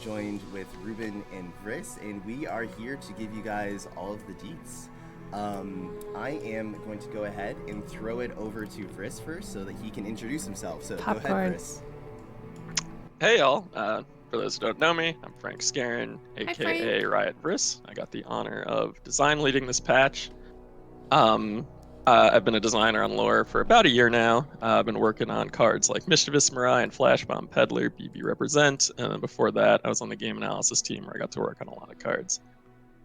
joined with Ruben and Vriss, and we are here to give you guys all of the deets. I am going to go ahead and throw it over to Vriss first so that he can introduce himself. So Popcorn. Go ahead, Vriss. Hey y'all, for those who don't know me, I'm Frank Scarin, aka Frank. Riot Vriss. I got the honor of design leading this patch. I've been a designer on lore for about a year now. I've been working on cards like Mischievous Mirai and Flash Bomb Peddler, BB Represent, and then before that I was on the game analysis team where I got to work on a lot of cards.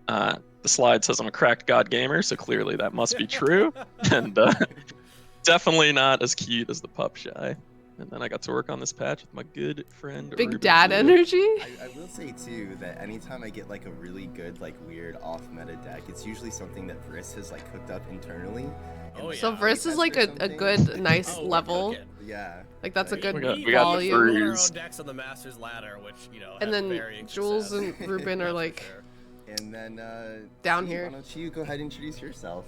The slide says I'm a cracked god gamer, so clearly that must be true, and definitely not as cute as the pup shy. And then I got to work on this patch with my good friend Big Ruben dad Zoo. energy. I will say too that anytime I get like a really good like weird off meta deck, it's usually something that Vriss has like cooked up internally. Oh, And So yeah. Vriss is like a good, nice Oh, we're level. cooking. Yeah. Like that's a Like, good We got volume. the We build our Breeze. own decks on the Masters ladder, which And has then varying Jules success. and Ruben are That's for like sure. And then Down Steve, here. why don't you go ahead and introduce yourself?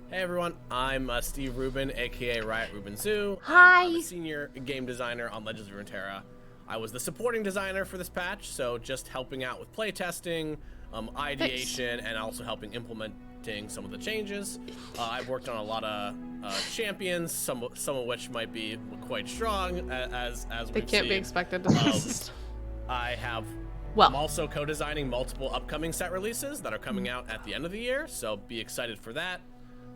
Hey everyone, I'm Steve Rubin, aka Riot Rubin Zoo. Hi. I'm a senior game designer on Legends of Runeterra. I was the supporting designer for this patch, so just helping out with playtesting, ideation, and also helping implementing some of the changes. I've worked on a lot of champions, some of which might be quite strong, as they we've can't be seen. expected to persist. I'm Well, also co-designing multiple upcoming set releases that are coming out at the end of the year, so be excited for that.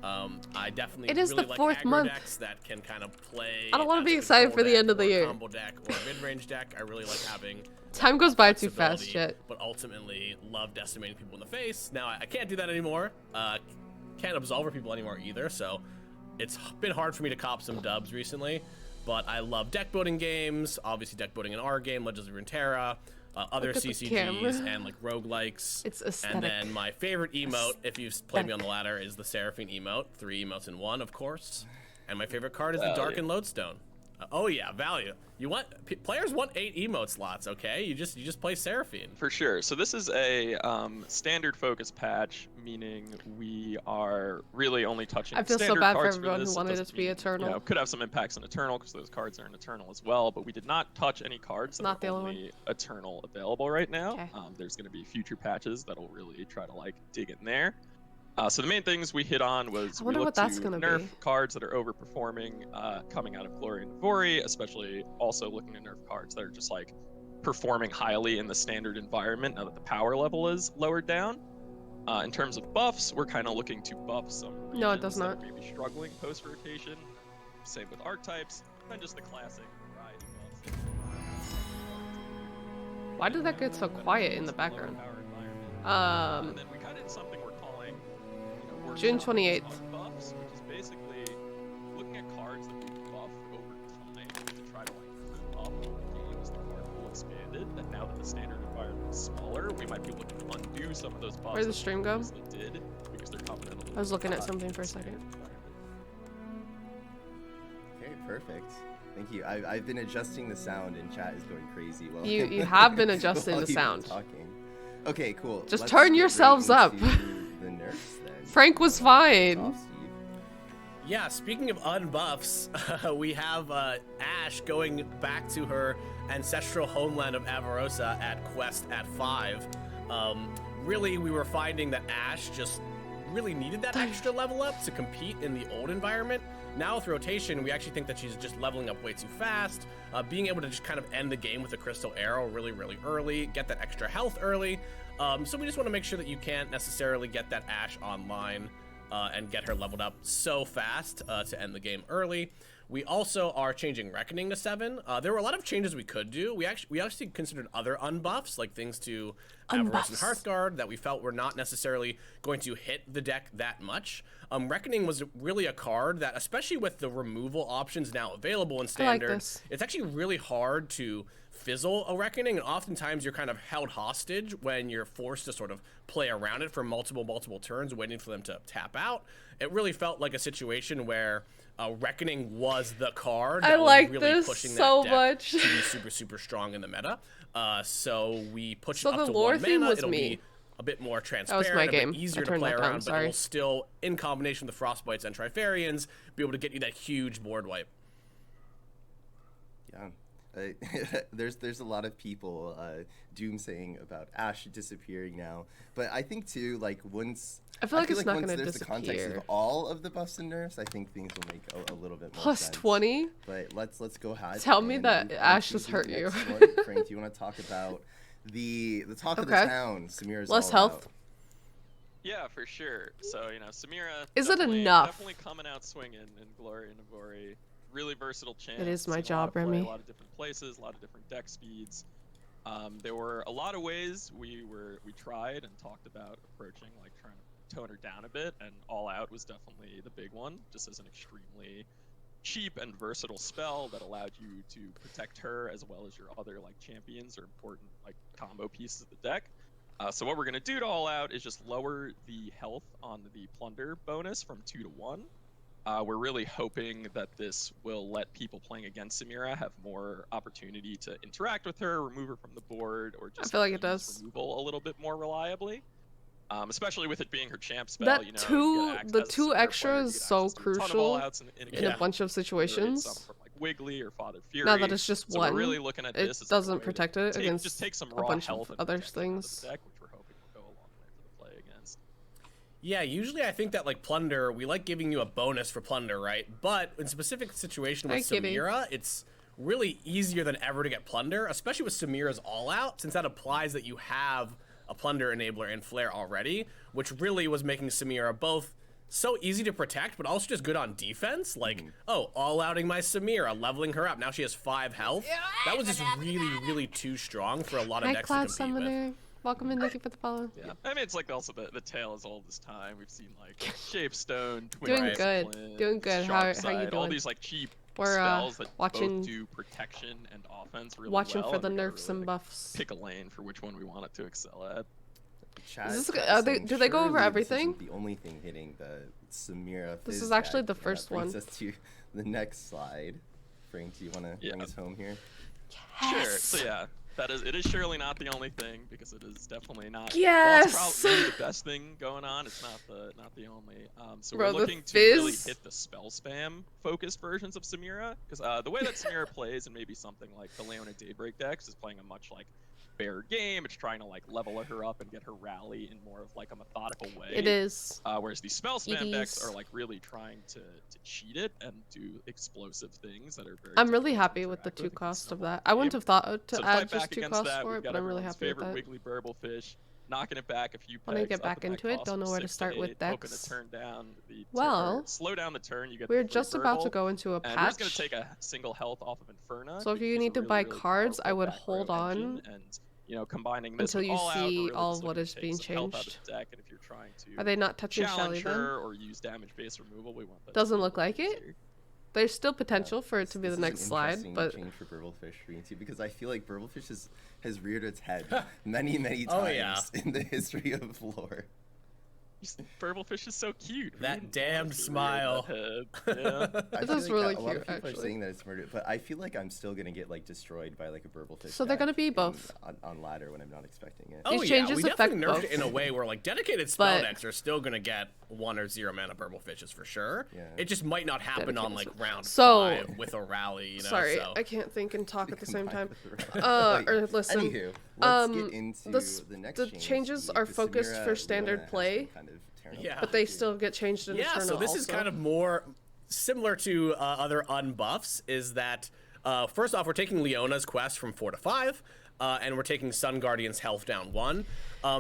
I definitely It is really the like fourth aggro month. decks that can kind of play. I don't wanna as be a excited control for the deck end of the or a year. combo deck or a mid-range deck. I really like having time goes by too fast, flexibility, shit. but ultimately love decimating people in the face. Now I can't do that anymore. Can't absolve people anymore either, so it's been hard for me to cop some dubs recently. But I love deck building games, obviously deck building in our game, Legends of Runeterra, other Look at the CCGs camera. and like roguelikes. It's aesthetic. And then my favorite emote, if you've played me on the ladder, is the Seraphine emote. 3 emotes in 1, of course. And my favorite card is the Darkened Lodestone. Oh yeah, value. You want players want 8 emote slots, okay? You just play Seraphine. For sure. So this is a standard focus patch, meaning we are really only touching I feel so standard bad for cards everyone who this. wanted it doesn't to be mean, Eternal. You know, could have some impacts on Eternal because those cards are in Eternal as well, but we did not touch any cards that Not are the only only Eternal available right now. Okay. There's going to be future patches that'll really try to like dig in there. So the main things we hit on was I we wonder looked what that's to gonna nerf be. cards that are overperforming coming out of Glory and Vori, especially also looking to nerf cards that are just like performing highly in the standard environment now that the power level is lowered down. In terms of buffs, we're kind of looking to buff some No, it regions does that not. are maybe struggling post-rotation. Same with archetypes, and just the classic variety buffs. Why did that get so quiet in the background? And then we kind of did something we're calling working June on 28th. buffs, which is basically looking at cards that we buff over time to try to like keep up with games that are full expanded. That now that the standard environment is smaller, we might be looking to undo some of those buffs. Where'd the that stream we go? previously did because they're coming in a little I was looking at hot something in for a the second. standard environment. Okay, perfect. Thank you. I've been adjusting the sound and chat is going crazy. While You have been adjusting while the you've been sound. talking. Okay, cool. Just Let's turn get right yourselves up. into the nerfs then. Frank was Off, fine. Steve. Yeah, speaking of unbuffs, we have Ash going back to her ancestral homeland of Avarosa at Quest at 5. Really, we were finding that Ash just really needed that extra level up to compete in the old environment. Now with rotation, we actually think that she's just leveling up way too fast. Being able to just kind of end the game with a crystal arrow really, really early, get that extra health early. So we just want to make sure that you can't necessarily get that Ash online and get her leveled up so fast to end the game early. We also are changing Reckoning to 7. There were a lot of changes we could do. We actually considered other unbuffs, like things to Avarice and Hearthguard that we felt were not necessarily going to hit the deck that much. Reckoning was really a card that, especially with the removal options now available in Standard, this. it's actually really hard to fizzle a Reckoning, and oftentimes you're kind of held hostage when you're forced to sort of play around it for multiple turns, waiting for them to tap out. It really felt like a situation where Reckoning was the card that I like was really this pushing so that deck much. to be super, super strong in the meta. So we pushed So it the up to lore 1 theme mana. was It'll me. be a bit more my transparent, game. a bit easier I to turned play that down, around, but sorry. it will still, in combination with the Frostbites and Trifarians, be able to get you that huge board wipe. Yeah. There's a lot of people doomsaying about Ash disappearing now, but I think too, like once I feel like it's not once gonna there's the context disappear. of all of the buffs and nerfs, I think things will make a little bit more Plus sense. 20? But let's go ahead. Tell me and that move on Ash to has the hurt you. next one. Frank, do you want to talk about the talk of the Okay. town? Samira's Less all health. out. Yeah, for sure. So, you know, Samira. Is it definitely- enough? Definitely coming out swinging in Glory and Navori. Really versatile champ. It is my seen a lot job, of play, Remy. A lot of different places, a lot of different deck speeds. There were a lot of ways we tried and talked about approaching, like trying to tone her down a bit, and All Out was definitely the big one, just as an extremely cheap and versatile spell that allowed you to protect her as well as your other like champions or important like combo pieces of the deck. So what we're gonna do to All Out is just lower the health on the plunder bonus from 2 to 1. We're really hoping that this will let people playing against Samira have more opportunity to interact with her, remove her from the board, or just feel like it use does. removal a little bit more reliably. Especially with it being her champ spell, That you know, the two extra is so crucial in a bunch of Some situations. from like Wiggly or Father Fury. Now that it's just So one, we're really looking at it this as doesn't like a way to protect it against just take some a raw bunch health of and other protection out of things. the deck, which we're hoping will go a long way for the play against. Yeah, usually I think that like Plunder, we like giving you a bonus for Plunder, right? But in specific situation with Hi, kitty. Samira, it's really easier than ever to get Plunder, especially with Samira's All Out, since that applies that you have a Plunder enabler in Flare already, which really was making Samira both so easy to protect, but also just good on defense. Like, oh, all-outing my Samira, leveling her up. Now she has 5 health. That was just really too strong for a lot of Hi, decks Cloud to compete with. Summoner. Welcome in, thank you for the follow. Yeah, I mean it's like also the tale is all this time. We've seen like Shapestone, Twin Doing Rays, good, Flint, doing good. How you Sharpside, all doing? these like cheap We're spells that watching both do protection and offense really watching well, for the and we gotta nerfs really, and buffs. pick a lane for which one we want it to excel at. Chad Is this- kept are they- saying, do they go over "Surely everything?" This isn't the only thing hitting the Samira. This Fizz is actually deck, the and first that brings one. us to the next slide. Frank, do you want to bring us home here? Sure. So yeah, it is surely not the only thing because it is definitely not. Yes! While it's probably the best thing going on, it's not the only. So Bro, we're the looking to really Fizz- hit the spell spam focused versions of Samira because the way that Samira plays and maybe something like the Leona Daybreak decks is playing a much like fair game. It's trying to like level her up and get her rally in more of like a methodical way. It is. Whereas these spell spam It decks is. are like really trying to cheat it and do explosive things that are very. I'm really difficult to happy with the interact 2 with and cost of snowball that. I wouldn't game. have thought to So add fight just back 2 against costs that, for we've it, got but I'm really everyone's happy with favorite that. Wiggly Burblefish, knocking it back a few pegs. When I get up back in that into it, cost don't from know where to 6 start with 8, hoping decks. to turn down the Well, slow down the turn. You get We're the free just about to Burble, go into a and we're just gonna patch. take a single health off of Inferna. So if because you it's need a to buy really cards, I powerful would back hold row on engine, and you know, combining this until with you all out, we're see really all just of what looking is to being take some health out of changed. the deck, and if you're trying to Are they not touching Shelly challenge then? her or use damage-based removal, we want that. Doesn't to be look like it. easier. There's still potential for it to be This the is next an slide, interesting but change for Burblefish for me too, because I feel like Burblefish has reared its head many times Oh, yeah. in the history of lore. Burblefish is so cute. Who That wouldn't damned want to rear smile. that head? Yeah. I This feel is like really a lot cute, of people actually. are saying that it's murdered, but I feel like I'm still gonna get like destroyed by like a Burblefish. So they're gonna deck be both. on ladder when I'm not expecting it. Oh These yeah, changes we definitely affect nerfed both. it in a way where like dedicated spell But- decks are still gonna get 1 or 0 mana Burblefishes for sure. Yeah. It just might not happen on like Dedicated round So- 5 with a rally, you know. sorry, so. I can't think and talk at the same time. Like, Or listen, Anywho, let's get into the the next the change, changes are the focused Samira for standard Leona has play, been kind of tearing up Yeah. the but they too. still get changed in Yeah, Eternal so this is also. kind of more similar to other unbuffs. Is that first off, we're taking Leona's quest from 4 to 5, and we're taking Sun Guardian's health down 1.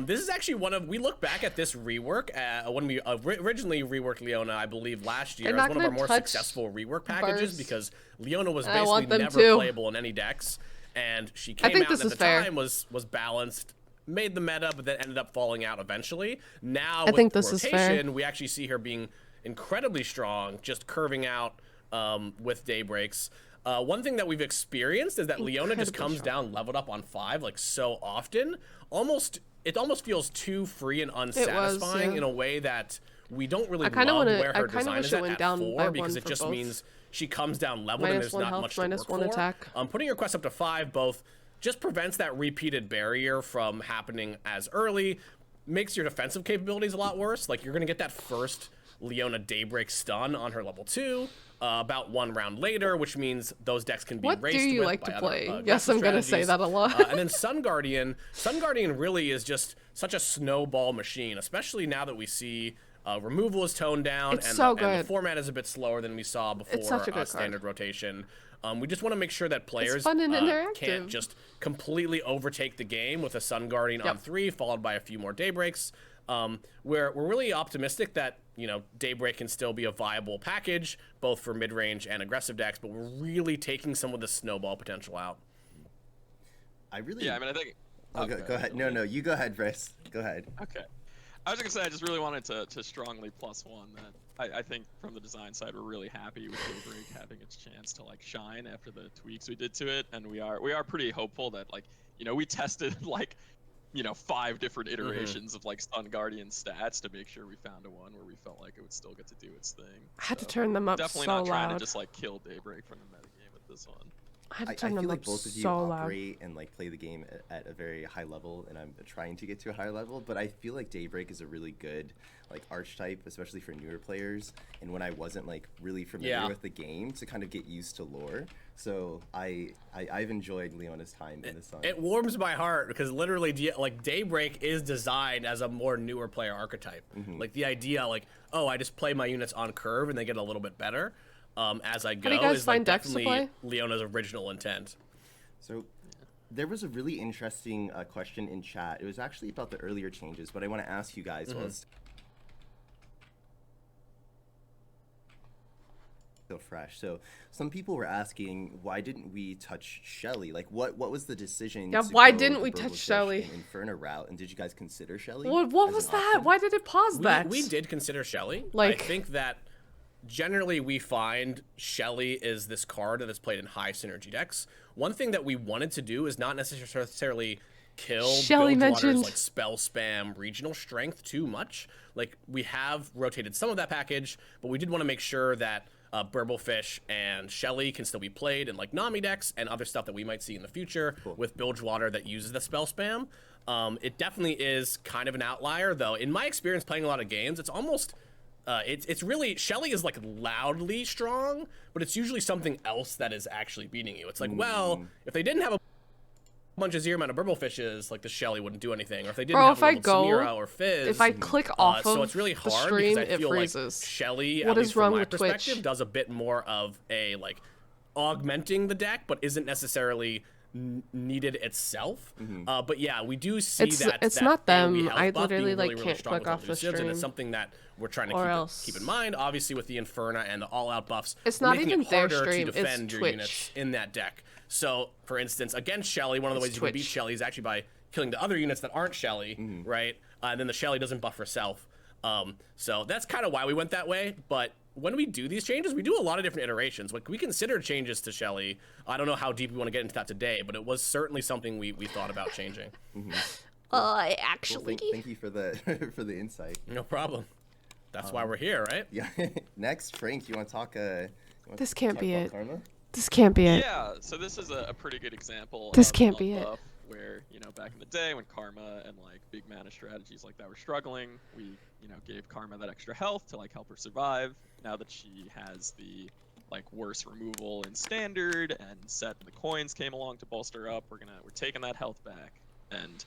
This is actually we look back at this rework when we originally reworked Leona, I believe last year, They're as not one of our gonna more touch successful rework packages bars. because Leona was I basically want them never too. playable in any decks, and she came think out this and is at the fair. time was balanced. Made the meta, but then ended up falling out eventually. Now, I with think this is fair. rotation, we actually see her being incredibly strong, just curving out with daybreaks. One thing that we've experienced is that Leona just Incredibly comes down leveled up on 5 like so often. It almost feels too free and unsatisfying yeah. in a way that we don't really I kinda love wanna- where I her kinda design wish is it at went 4 down by because 1 it for just both. means she comes down leveled and Minus there's 1 not health, much to minus work 1 for. attack. Putting your quest up to 5 both just prevents that repeated barrier from happening as early, makes your defensive capabilities a lot worse. Like you're gonna get that first Leona Daybreak stun on her level 2 about 1 round later, which means those decks can be What raced do you with like by to other, play? Yes, I'm gonna say strategies. that a lot. And then Sun Guardian really is just such a snowball machine, especially now that we see removal is toned down, It's and, so and the good. format is a bit slower than we saw before It's such a good standard rotation. We just want to make sure that players fun and can't interactive. just completely overtake the game with a Sun Guardian on 3, followed by a few more Daybreaks. We're really optimistic that, you know, Daybreak can still be a viable package, both for mid-range and aggressive decks, but we're really taking some of the snowball potential out. I mean, I think... Oh, go ahead. No, you go ahead, Briss. Go ahead. Okay. I was going to say, I just really wanted to strongly +1 that I think from the design side, we're really happy with Daybreak having its chance to, like, shine after the tweaks we did to it, and we are pretty hopeful that, like, you know, we tested, like, you know, 5 different iterations of like Sun Guardian stats to make sure we found a one where we felt like it would still get to do its thing. I had to turn them up definitely so not trying loud. to just like kill Daybreak from the metagame with this one. I had to I turn feel them like up both of you so loud. operate and like play the game at a very high level, and I'm trying to get to a higher level. But I feel like Daybreak is a really good like archetype, especially for newer players. And when I wasn't like really familiar with the game, to kind of get used to lore. So I've enjoyed Leona's time in this song. It warms my heart because literally, like, Daybreak is designed as a more newer player archetype. Like the idea, like, oh, I just play my units on curve and they get a little bit better as I go. How do you guys is find like decks to definitely play? Leona's original intent. So there was a really interesting question in chat. It was actually about the earlier changes, but I want to ask you guys while it's still fresh. So some people were asking, why didn't we touch Shelly? Like, what was the decision? Yeah, to why go didn't the we Burble touch Fish Shelly? and Inferno route? And did you guys consider Shelly? What as was an that? option? Why did it pause that? We did consider Shelly. Like- I think that generally we find Shelly is this card that is played in high synergy decks. One thing that we wanted to do is not necessarily kill Shelly Bilgewater's mentioned- like spell spam regional strength too much. Like, we have rotated some of that package, but we did want to make sure that Burblefish and Shelly can still be played in like Nami decks and other stuff that we might see in the future with Bilgewater that uses the spell spam. It definitely is kind of an outlier, though. In my experience playing a lot of games, it's almost it's really, Shelly is like loudly strong, but it's usually something else that is actually beating you. It's like, well, if they didn't have a bunch of zero amount of Burblefishes, like the Shelly wouldn't do anything, or if they didn't have if a I level go- Samira or Fizz, if I click off so of it's really the hard stream, because I it feel freezes. like Shelly, What at is least wrong from my with perspective, Twitch? does a bit more of a like augmenting the deck, but isn't necessarily needed itself. But yeah, we do see It's that not them. AoE health I buff being literally, like, really can't strong click with off the elusives, and stream. it's something that we're trying Or to else. keep in mind. Obviously, with the Inferno and the all-out buffs, It's we're not making even it their harder stream, to it's defend your Twitch. units in that deck. So, for instance, against Shelly, one of the It's ways you can beat Twitch. Shelly is actually by killing the other units that aren't Shelly, right? And then the Shelly doesn't buff herself. So that's kind of why we went that way. But when we do these changes, we do a lot of different iterations. Like, we considered changes to Shelly. I don't know how deep we want to get into that today, but it was certainly something we thought about changing. Actually, Well, thank you for the for the insight. No problem. That's why we're here, right? Yeah. Next, Frank, you want to talk? This can't talk be about it. Karma? This can't be it. Yeah, so this is a pretty good example This of can't a be it. buff where, you know, back in the day when Karma and like big mana strategies like that were struggling, we, you know, gave Karma that extra health to like help her survive. Now that she has the like worse removal in standard and set the coins came along to bolster up, we're taking that health back. And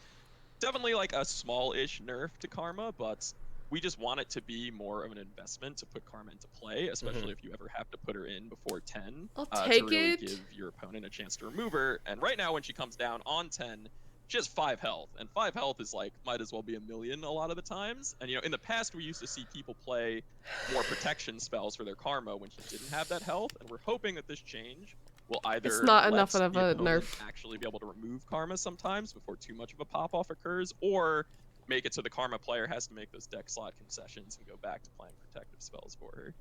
definitely like a small-ish nerf to Karma, but we just want it to be more of an investment to put Karma into play, especially if you ever have to put her in before 10. I'll to take really it. give your opponent a chance to remove her. And right now when she comes down on 10, she has 5 health. And 5 health is like, might as well be a million a lot of the times. And you know, in the past we used to see people play more protection spells for their Karma when she didn't have that health. And we're hoping that this change will either It's not let enough of the a opponent nerf. actually be able to remove Karma sometimes before too much of a pop-off occurs, or make it so the Karma player has to make those deck slot concessions and go back to playing protective spells for her.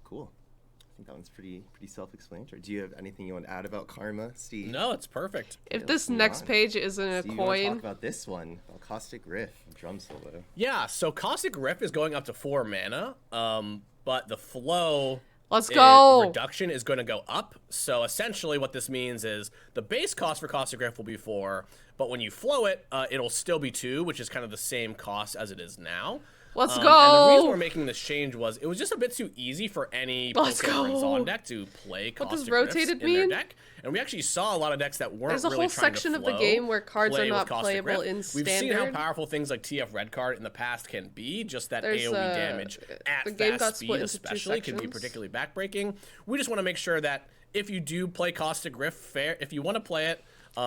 Cool. I think that one's pretty self-explanatory. Do you have anything you want to add about Karma, Steve? No, it's perfect. If let's this move next on. page isn't a Steve, you want to talk coin, about this one, about Caustic Riff, drum solo. Yeah, so Caustic Rift is going up to 4 mana, but the flow let's go. reduction is going to go up. So essentially what this means is the base cost for Caustic Rift will be 4, but when you flow it, it'll still be 2, which is kind of the same cost as it is now. Let's And the reason go. we're making this change was it was just a bit too easy for any Pokemon on deck to play Caustic rotated Rifts in their mean? deck. And we actually saw a lot of decks that weren't There's a really whole trying to section of the flow game where cards are play with not Caustic playable Rift. in We've standard. seen how powerful things like TF Red Card in the past can be, just that AoE damage at the game got fast split speed into two especially can be sections. particularly backbreaking. We just want to make sure that if you do play Caustic Rift fair, if you want to play it,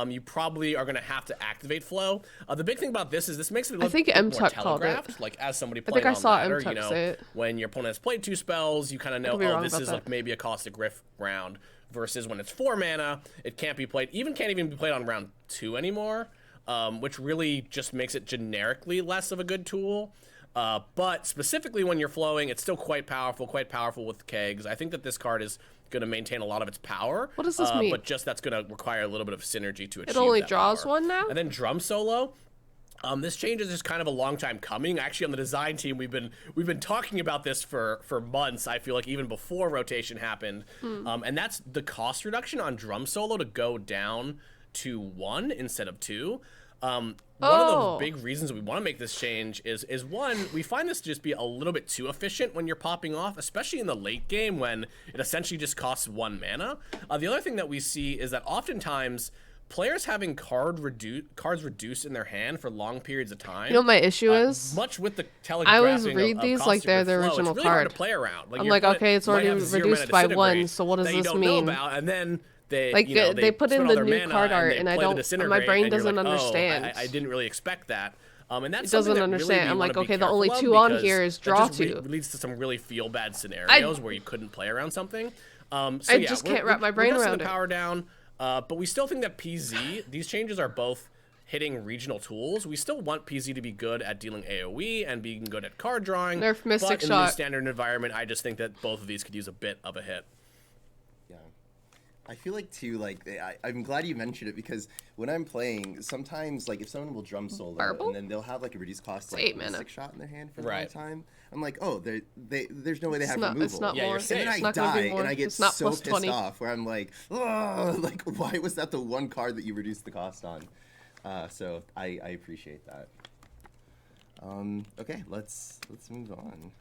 you probably are going to have to activate flow. The big thing about this is this makes it a little bit more telegraphed. Like as somebody playing on ladder, you know, when your opponent has played 2 spells, you kind of know, oh, this is like maybe a Caustic Rift round. Versus when it's 4 mana, it can't be played, can't even be played on round 2 anymore, which really just makes it generically less of a good tool. But specifically when you're flowing, it's still quite powerful with kegs. I think that this card is going to maintain a lot of its power. What does this mean? But just that's going to require a little bit of synergy to achieve. It only draws one now? And then Drum Solo. This change is just kind of a long time coming. Actually, on the design team, we've been talking about this for months. I feel like even before rotation happened, and that's the cost reduction on Drum Solo to go down to 1 instead of 2. One of the big reasons we want to make this change is one, we find this to just be a little bit too efficient when you're popping off, especially in the late game when it essentially just costs 1 mana. The other thing that we see is that oftentimes players having cards reduced in their hand for long periods of time. You know what my issue is? Much with the telegraphing I always read these like they're the original it's really card. hard to play around. Like, I'm like, okay, it's already reduced by 1, so what does this mean? And then they, like, you know, they put in the new card art, and I don't. My brain and doesn't like, understand. I didn't really expect that. And that's it doesn't that understand. Really I'm like, okay, the careful only of 2 on because here is that draw just 2. leads to some really feel bad scenarios where you couldn't play around something. So I just can't wrap my brain around the it. power down. But we still think that PZ, these changes are both hitting regional tools. We still want PZ to be good at dealing AoE and being good at card drawing. Nerf Mystic but in Shot. the standard environment, I just think that both of these could use a bit of a hit. Yeah. I feel like, too, like, I'm glad you mentioned it because when I'm playing, sometimes, like, if someone will Drum Solo and then they'll have, like, a reduced cost, like, Mystic Shot in their hand for a long time, I'm like, oh, there's no way they have removal. It's not more. And then I die, and I get so pissed off where I'm like, oh, like, why was that the one card that you reduced the cost on? So I appreciate that. Okay, let's move on.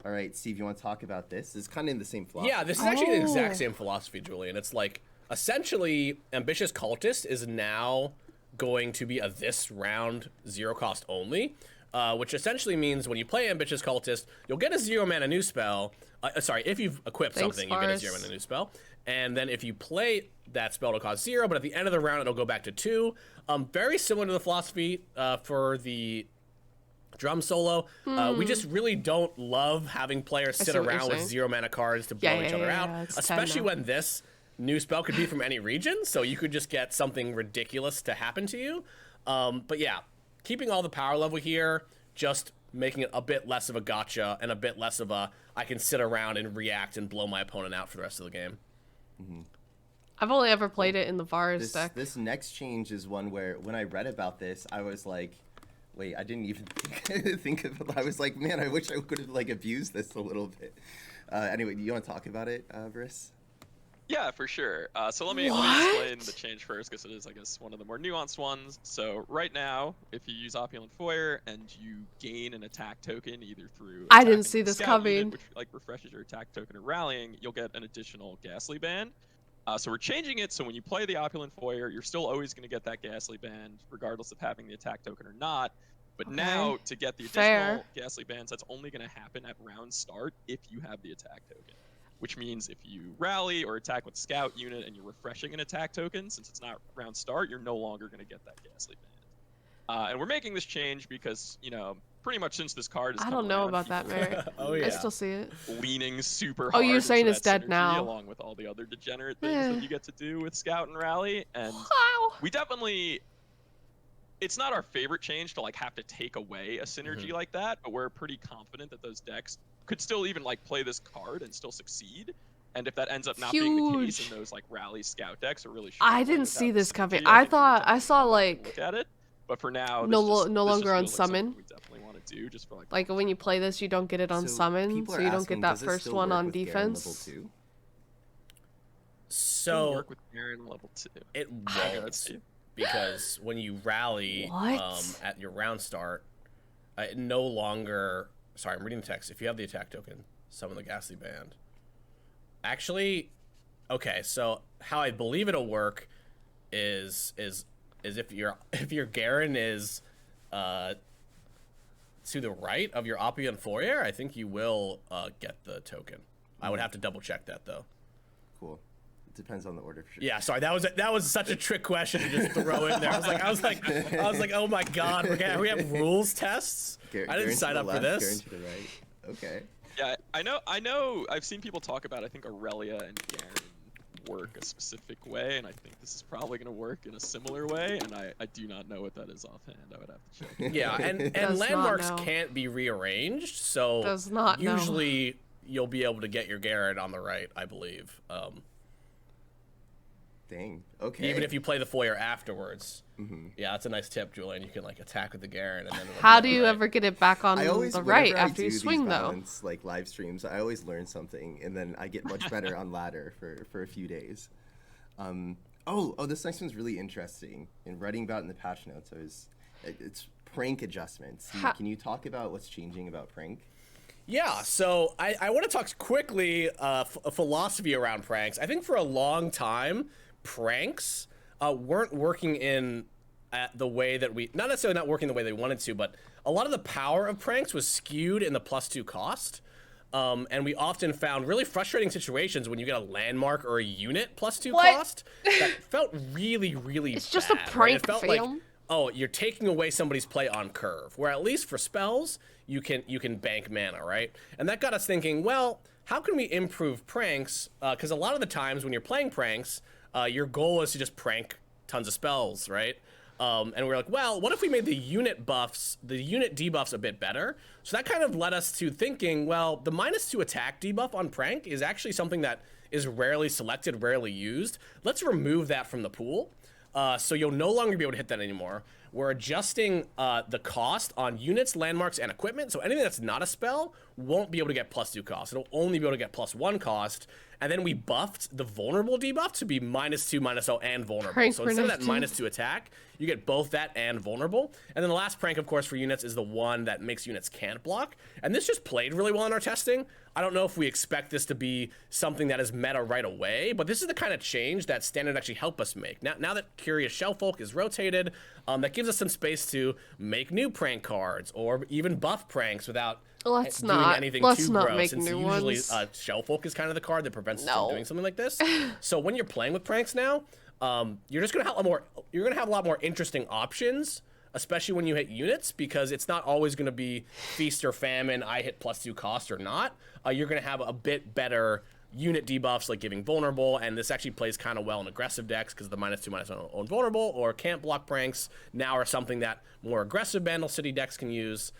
All right, Steve, you want to talk about this? It's kind of in the same philosophy. Yeah, this is actually the exact same philosophy, Julian. It's like, essentially, Ambitious Cultist is now going to be a this round 0 cost only, which essentially means when you play Ambitious Cultist, you'll get a 0 mana new spell. Sorry, if you've equipped something, you get a 0 mana new spell. And then if you play that spell, it'll cost 0, but at the end of the round, it'll go back to 2. Very similar to the philosophy for the Drum Solo. We just really don't love having players sit around with 0 mana cards to blow each other out, especially when this new spell could be from any region, so you could just get something ridiculous to happen to you. But yeah, keeping all the power level here, just making it a bit less of a gotcha and a bit less of a I can sit around and react and blow my opponent out for the rest of the game. I've only ever played it in the Vars deck. This next change is one where when I read about this, I was like, wait, I didn't even think of it. I was like, man, I wish I could have like abused this a little bit. Anyway, do you want to talk about it, Briss? Yeah, for sure. So let me explain the change first, because it is, I guess, one of the more nuanced ones. So right now, if you use Opulent Foyer and you gain an attack token, either through I didn't see this coming, unit, which like refreshes your attack token or rallying, you'll get an additional Ghastly Band. So we're changing it so when you play the Opulent Foyer, you're still always going to get that Ghastly Band, regardless of having the attack token or not. But now, to get the additional Ghastly Bands, that's only going to happen at round start if you have the attack token. Which means if you rally or attack with Scout unit and you're refreshing an attack token, since it's not round start, you're no longer going to get that Ghastly Band. And we're making this change because, you know, pretty much since this card is I don't know about that, Mary. I still see it. Leaning super hard. Oh, you're saying it's dead synergy, now. Along with all the other degenerate things that you get to do with Scout and Rally. And we definitely... It's not our favorite change to like have to take away a synergy like that, but we're pretty confident that those decks could still even like play this card and still succeed. And if that ends up not being the case, and those like Rally Scout decks are really I didn't see this coming. I thought I saw like look at it, but for now no longer on summon. We definitely want to do just for like when you play this, you don't get it on summon, so you don't get that first one on defense. So work with Garen level 2. It won't. Because when you rally at your round start, it no longer. Sorry, I'm reading the text. If you have the attack token, summon the Ghastly Band. Actually, okay. So how I believe it'll work is if your Garen is to the right of your Oppian Foyer, I think you will get the token. I would have to double check that though. Cool. It depends on the order for sure. Yeah, sorry, that was such a trick question to just throw in there. I was like, oh my god, we have rules tests. I didn't sign up for this. Garen to the right. Okay. Yeah, I know. I've seen people talk about. I think Aurelia and Garen work a specific way, and I think this is probably going to work in a similar way, and I do not know what that is offhand. I would have to check. Yeah, and landmarks can't be rearranged, so usually you'll be able to get your Garen on the right, I believe. Dang. Okay. Even if you play the foyer afterwards. Mm-hmm. Yeah, that's a nice tip, Julian. You can like attack with the Garen, and then how do you ever get it back on the right after you swing though? Like live streams, I always learn something, and then I get much better on ladder for a few days. This next one's really interesting. In writing about in the patch notes, it's prank adjustments. Can you talk about what's changing about prank? Yeah, so I want to talk quickly a philosophy around pranks. I think for a long time, pranks weren't working in the way that not necessarily not working the way they wanted to, but a lot of the power of pranks was skewed in the +2 cost. And we often found really frustrating situations when you get a landmark or a unit +2 cost that felt really, really bad. It's just a prank, It felt like, oh, you're taking away somebody's play on curve, where at least for spells, you can bank mana, right? And that got us thinking, well, how can we improve pranks? Because a lot of the times when you're playing pranks, your goal is to just prank tons of spells, right? And we're like, well, what if we made the unit debuffs a bit better? So that kind of led us to thinking, well, the -2 attack debuff on prank is actually something that is rarely selected, rarely used. Let's remove that from the pool. So you'll no longer be able to hit that anymore. We're adjusting the cost on units, landmarks, and equipment. So anything that's not a spell won't be able to get +2 cost. It'll only be able to get +1 cost. And then we buffed the vulnerable debuff to be -2, -0, and vulnerable. So instead of that -2 attack, you get both that and vulnerable. And then the last prank, of course, for units is the one that makes units can't block. And this just played really well in our testing. I don't know if we expect this to be something that is meta right away, but this is the kind of change that Standard actually helped us make. Now that Curious Shellfolk is rotated, that gives us some space to make new prank cards or even buff pranks without anything too gross. Since usually Shellfolk is kind of the card that prevents us from doing something like this. So when you're playing with pranks now, you're just gonna have a lot more interesting options, especially when you hit units, because it's not always gonna be feast or famine. I hit +2 cost or not. You're gonna have a bit better unit debuffs like giving vulnerable, and this actually plays kind of well in aggressive decks because the -2, -1 on vulnerable or can't block pranks now are something that more aggressive Bandle City decks can use.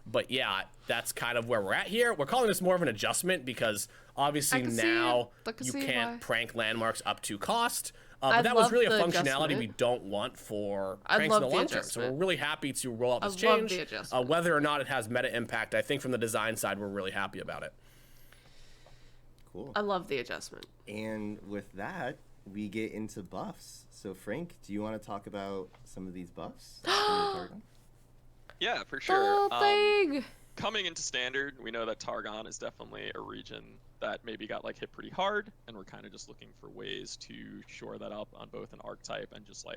But yeah, that's kind of where we're at here. We're calling this more of an adjustment because obviously now you can't prank landmarks up to cost. But that was really a functionality we don't want for pranks in the long term. So we're really happy to roll out this change. Whether or not it has meta impact, I think from the design side, we're really happy about it. Cool. I love the adjustment. And with that, we get into buffs. So Frank, do you want to talk about some of these buffs? Yeah, for sure. Thing. Coming into Standard, we know that Targon is definitely a region that maybe got hit pretty hard, and we're kind of just looking for ways to shore that up on both an archetype and just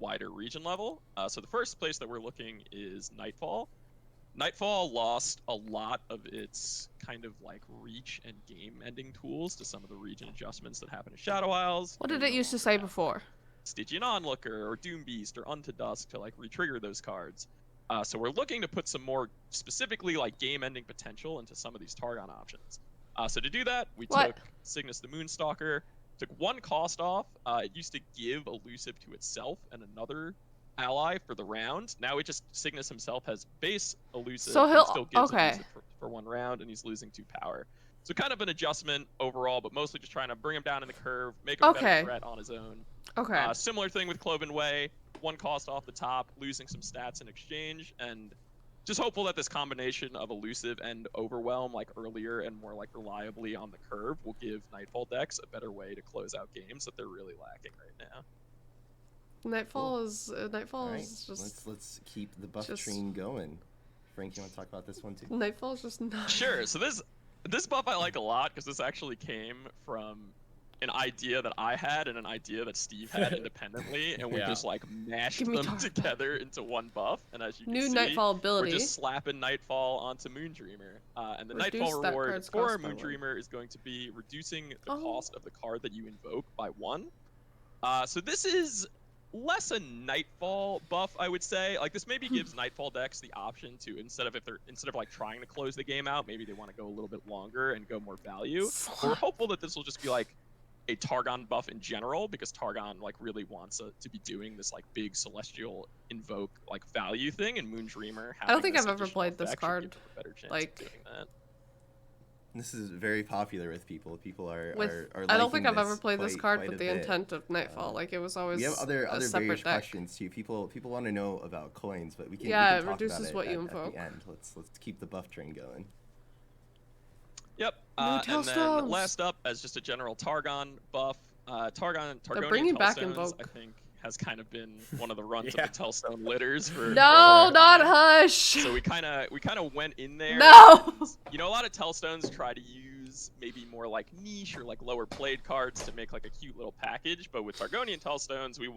wider region level. So the first place that we're looking is Nightfall. Nightfall lost a lot of its kind of reach and game-ending tools to some of the region adjustments that happen in Shadow Isles. What did it used to say before? Stygian Onlooker or Doom Beast or Unto Dusk to re-trigger those cards. So we're looking to put some more specifically game-ending potential into some of these Targon options. So to do that, we took Cygnus the Moonstalker, took 1 cost off. It used to give Elusive to itself and another ally for the round. Now Cygnus himself has base Elusive, so he'll still gives Elusive for 1 round, and he's losing 2 power. So kind of an adjustment overall, but mostly just trying to bring him down in the curve, make him a better threat on his own. Similar thing with Cloven Way. 1 cost off the top, losing some stats in exchange, and just hopeful that this combination of Elusive and Overwhelm earlier and more reliably on the curve will give Nightfall decks a better way to close out games that they're really lacking right now. Nightfall is just let's keep the buff train going. Frank, you want to talk about this one too? Nightfall's just not. Sure. So this buff I like a lot because this actually came from an idea that I had and an idea that Steve had independently, and we just like mashed them together into one buff. And as you can see, Nightfall ability. we're just slapping Nightfall onto Moondreamer. And the Reduce Nightfall that reward card's for cost by Moondreamer is going to be reducing the cost of the card that you invoke by 1. So this is less a Nightfall buff, I would say. Like, this maybe gives Nightfall decks the option to, instead of like trying to close the game out, maybe they want to go a little bit longer and go more value. But we're hopeful that this will just be like a Targon buff in general, because Targon like really wants to be doing this like big celestial invoke like value thing, and Moondreamer. I don't think I've ever played this card. Like doing that. This is very popular with people. People are I don't think I've ever played this card with the intent of Nightfall. Like, it was always. We have other various deck. questions too. People want to know about coins, but we can it talk reduces about what it you at invoke. the end. Let's keep the buff train going. Yep. And then last up, as just a general Targon buff, Targonian bringing back Telstones, Invoke. I think, has kind of been one of the runs of the Telstone litters for. No, not Hush. So we kind of went in there. No. And, you know, a lot of Telstones try to use maybe more like niche or like lower played cards to make like a cute little package, but with Targonian Telstones, we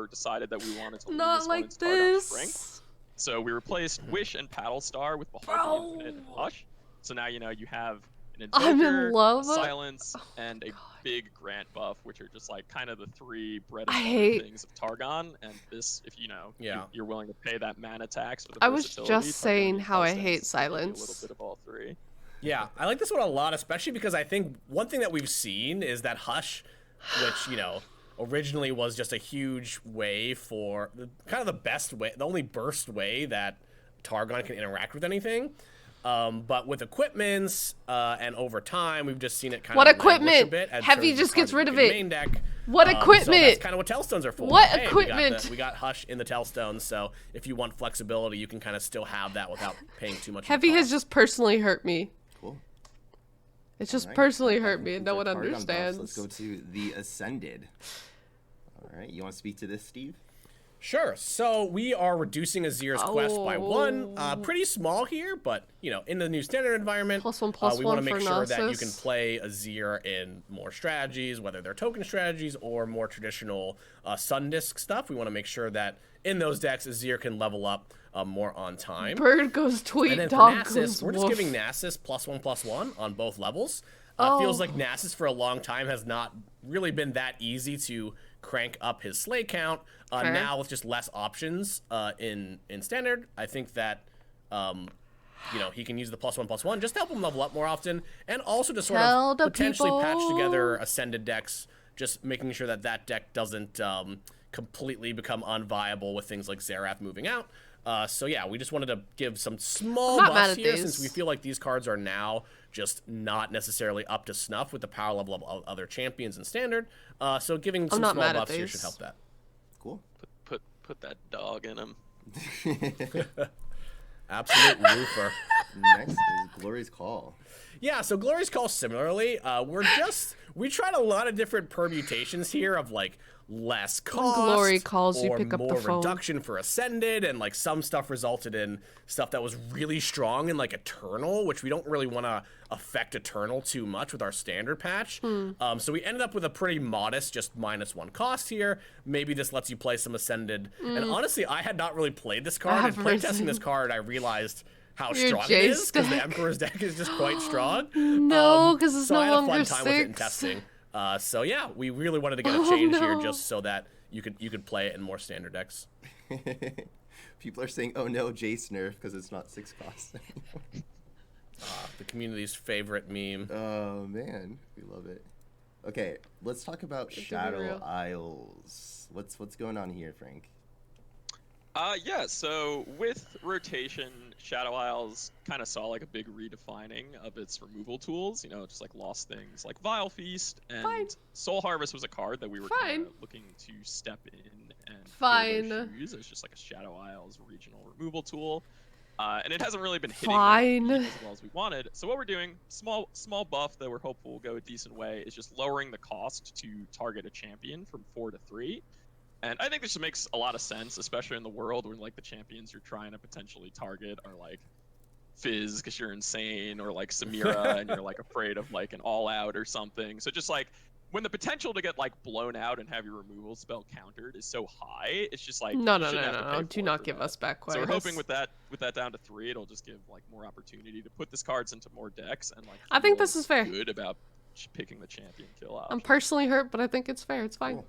decided that we wanted to lean not this like one into Targon this. strength. So we replaced Wish and Paddle Star with Behold the Infinite and Hush. So now you have an Invoker, Silence, and a big Grant buff, which are just like kind of the 3 bread and butter things of Targon. And this, if you're willing to pay that mana tax for the versatility, I was just saying how I hate Silence. A little bit of all 3. Yeah, I like this one a lot, especially because I think one thing that we've seen is that Hush, which, originally was just a huge way for kind of the best way, the only burst way that Targon can interact with anything. But with equipments and over time, we've just seen it kind of languish a bit. Heavy just gets rid of it. Main deck. What equipment? So that's kind of what Telstones are for. What equipment? We got Hush in the Telstones, so if you want flexibility, you can kind of still have that without paying too much. Heavy has just personally hurt me. Cool. It's just personally hurt me, and no one understands. Let's go to the Ascended. All right, you want to speak to this, Steve? Sure. So we are reducing Azir's quest by 1. Pretty small here, but in the new standard environment, we want to make sure that you can play Azir in more strategies, whether they're token strategies or more traditional Sun Disc stuff. We want to make sure that in those decks, Azir can level up more on time. Bird goes tweet, and then dog for Nasus, goes we're woof. just giving Nasus +1/+1 on both levels. Feels like Nasus for a long time has not really been that easy to crank up his slay count. Now with just less options in standard, I think that he can use the +1/+1 just to help him level up more often, and also to sort of potentially patch together Ascended decks, just making sure that deck doesn't completely become unviable with things like Xerath moving out. So yeah, we just wanted to give some small buffs here, since we feel like these cards are now just not necessarily up to snuff with the power level of other champions in standard. So giving some small buffs here should help that. Cool. Put that dog in him. Absolute roofer. Next is Glory's Call. Yeah, so Glory's Call similarly, we tried a lot of different permutations here of like less cost, Glory calls, you pick up more the phone. reduction for Ascended, and like some stuff resulted in stuff that was really strong in like Eternal, which we don't really want to affect Eternal too much with our standard patch. So we ended up with a pretty modest, just -1 cost here. Maybe this lets you play some Ascended. And honestly, I had not really played this card, and playtesting this card, I realized how strong it is, because the Emperor's deck is just quite strong. No, because it's no longer 6. So I had a fun time with it in testing. So yeah, we really wanted to get a change here just so that you could play it in more standard decks. People are saying, "Oh no, Jace nerf," because it's not 6 costs. The community's favorite meme. Oh man, we love it. Okay, let's talk about Shadow Isles. What's going on here, Frank? Yeah, so with rotation, Shadow Isles kind of saw like a big redefining of its removal tools, just like lost things like Vile Feast, and Soul Harvest was a card that we were kind of looking to step in and use as just like a Shadow Isles regional removal tool. And it hasn't really been hitting as well as we wanted. So what we're doing, small buff that we're hopeful will go a decent way, is just lowering the cost to target a champion from 4 to 3. And I think this makes a lot of sense, especially in the world where like the champions you're trying to potentially target are like Fizz because you're insane, or like Samira and you're like afraid of like an all out or something. So just like when the potential to get like blown out and have your removal spell countered is so high, it's just like no. Do not give us back quite. So we're hoping with that down to 3, it'll just give like more opportunity to put this cards into more decks and like. I think this is fair. Good about picking the champion kill option. I'm personally hurt, but I think it's fair. It's fine. Cool.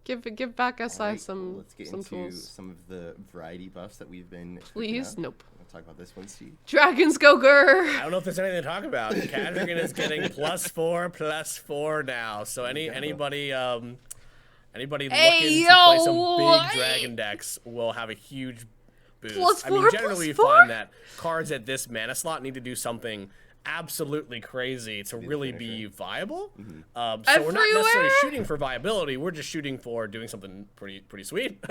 Give back SI right, some let's get some into tools. some of the variety buffs that we've been. Please, nope. We'll talk about this one, Steve. Dragons go grr. I don't know if there's anything to talk about. Cadrigan is getting +4/+4 now. So anybody looking to play some big dragon decks will have a huge boost. I mean, generally you find that cards at this mana slot need to do something absolutely crazy to really be viable. So we're not necessarily shooting for viability. We're just shooting for doing something pretty sweet.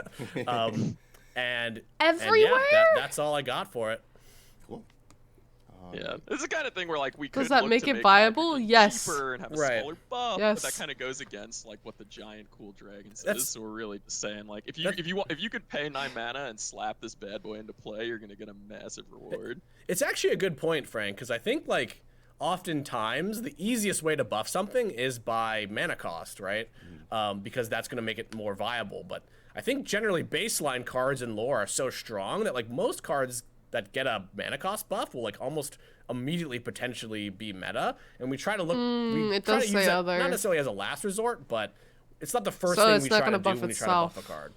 And everywhere. And that's all I got for it. Cool. Yeah, it's the kind of thing where like we could. Does that make it viable? Yes. Cheaper and have a smaller buff, yes. But that kind of goes against like what the giant cool dragon says. So we're really just saying like if you could pay 9 mana and slap this bad boy into play, you're gonna get a massive reward. It's actually a good point, Frank, because I think like oftentimes the easiest way to buff something is by mana cost, right? Because that's gonna make it more viable. But I think generally baseline cards in lore are so strong that like most cards that get a mana cost buff will like almost immediately potentially be meta, and we try to look. We try to use that not necessarily as a last resort, but it's not the first thing we try to do when we try to buff a card.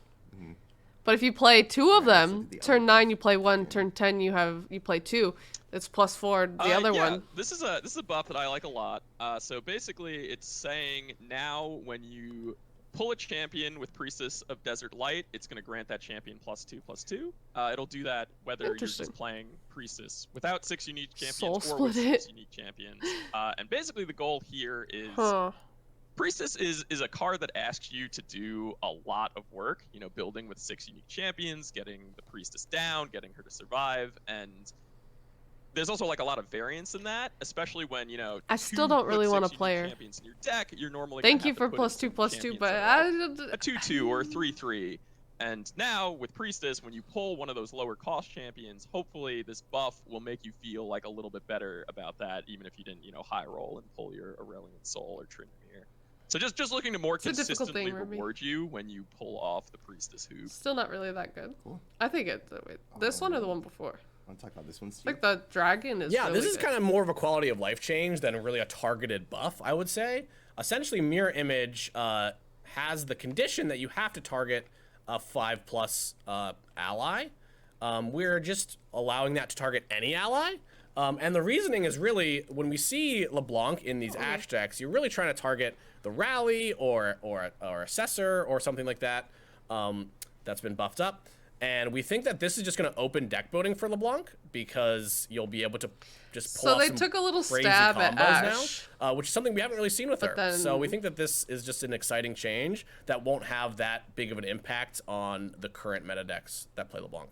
But if you play 2 of them, turn 9 you play 1, turn 10 you play 2. It's +4 the other one. This is a buff that I like a lot. So basically, it's saying now when you pull a champion with Priestess of Desert Light, it's going to grant that champion +2/+2. It'll do that whether you're just playing Priestess without 6 unique champions or with 6 unique champions. And basically the goal here is Priestess is a card that asks you to do a lot of work, you know, building with 6 unique champions, getting the Priestess down, getting her to survive, and there's also like a lot of variance in that, especially when, you know, I still don't really want to play her. Champions in your deck, you're normally Thank you for +2/+2, but a 2/2 or 3/3. And now with Priestess, when you pull one of those lower cost champions, hopefully this buff will make you feel like a little bit better about that, even if you didn't, you know, high roll and pull your Aurelian Soul or Trinamir. So just looking to more consistently reward you when you pull off the Priestess hoop. Still not really that good. Cool. I think this one or the one before. Want to talk about this one, Steve? Like the dragon is really this is good. kind of more of a quality of life change than really a targeted buff, I would say. Essentially, Mirror Image has the condition that you have to target a 5+ ally. We're just allowing that to target any ally. And the reasoning is really, when we see LeBlanc in these Ash decks, you're really trying to target the Rally or Assessor or something like that that's been buffed up. And we think that this is just going to open deck building for LeBlanc because you'll be able to just pull off some took a little crazy stab combos at Ash, now, which is something we haven't really seen with her. Then, so we think that this is just an exciting change that won't have that big of an impact on the current meta decks that play LeBlanc.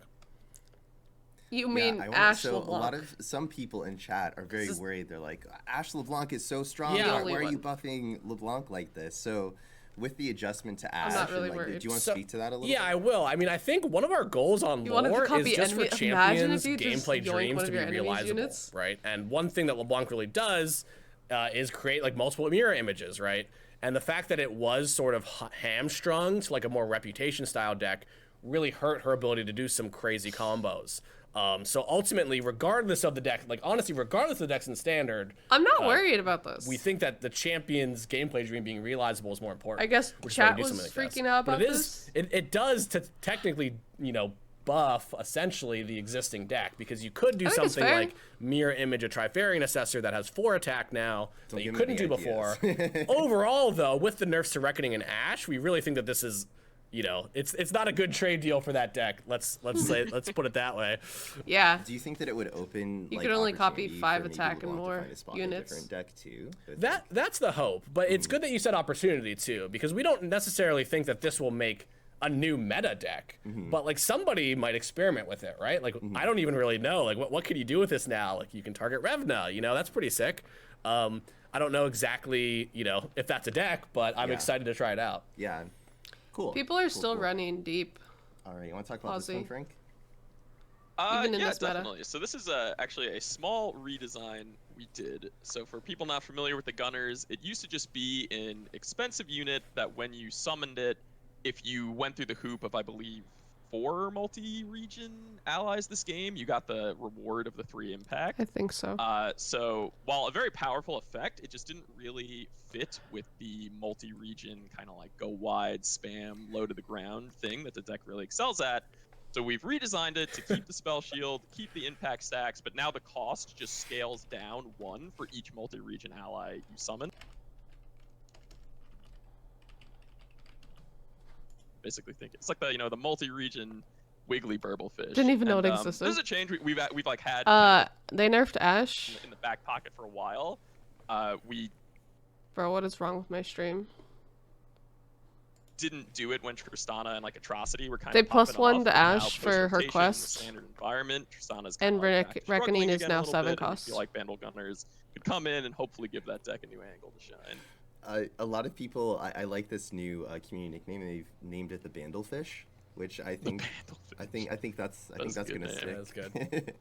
You mean Ash LeBlanc? Some people in chat are very worried. They're like, Ash LeBlanc is so strong. Yeah. Why are you buffing LeBlanc like this? So with the adjustment to Ash, I'm not really do worried. you want to speak to that a little bit? Yeah, I will. I mean, I think one of our goals on lore is just for champions' gameplay dreams to be realizable, right? And one thing that LeBlanc really does is create like multiple mirror images, right? And the fact that it was sort of hamstrung to like a more reputation style deck really hurt her ability to do some crazy combos. So ultimately, regardless of the deck, like honestly, regardless of the decks in standard, I'm not worried about this. We think that the champion's gameplay dream being realizable is more important. I guess chat was freaking out about this. It does to technically, you know, buff essentially the existing deck, because you could do something like mirror image a Trifarian Assessor that has 4 attack now that you couldn't do before. Overall, though, with the nerfs to Reckoning and Ash, we really think that this is, you know, it's not a good trade deal for that deck. Let's put it that way. Yeah. Do you think that it would open? You could only copy 5 attack and more units. Different deck too. That's the hope, but it's good that you said opportunity too, because we don't necessarily think that this will make a new meta deck, but like somebody might experiment with it, right? Like I don't even really know, like what could you do with this now? Like you can target Revna, you know, that's pretty sick. I don't know exactly, you know, if that's a deck, but I'm excited to try it out. Yeah. Cool. People are still running deep. All right, you want to talk about this one, Frank? Even in Yeah, this meta. definitely. So this is actually a small redesign we did. So for people not familiar with the Gunners, it used to just be an expensive unit that when you summoned it, if you went through the hoop of, I believe, 4 multi-region allies this game, you got the reward of the 3 impact. I think so. So while a very powerful effect, it just didn't really fit with the multi-region kind of like go wide, spam, low to the ground thing that the deck really excels at. So we've redesigned it to keep the spell shield, keep the impact stacks, but now the cost just scales down 1 for each multi-region ally you summon. Basically, think it's like the the multi-region wiggly burblefish. Didn't even know it And, existed. This is a change we've like had kind of They nerfed Ash. in the back pocket for a while. We Bro, what is wrong with my stream? didn't do it when Tristana and like Atrocity were kind They of popping +1 off, to but now Ash for her post-rotation in the quest. standard environment, Tristana's And kinda, like, back to Reckoning struggling is again a now little 7 bit, and we cost. feel like Vandal Gunners could come in and hopefully give that deck a new angle to shine. A lot of people, I like this new community nickname. They've named it the Bandlefish, which I think that's That's a gonna good stick. name. That's good.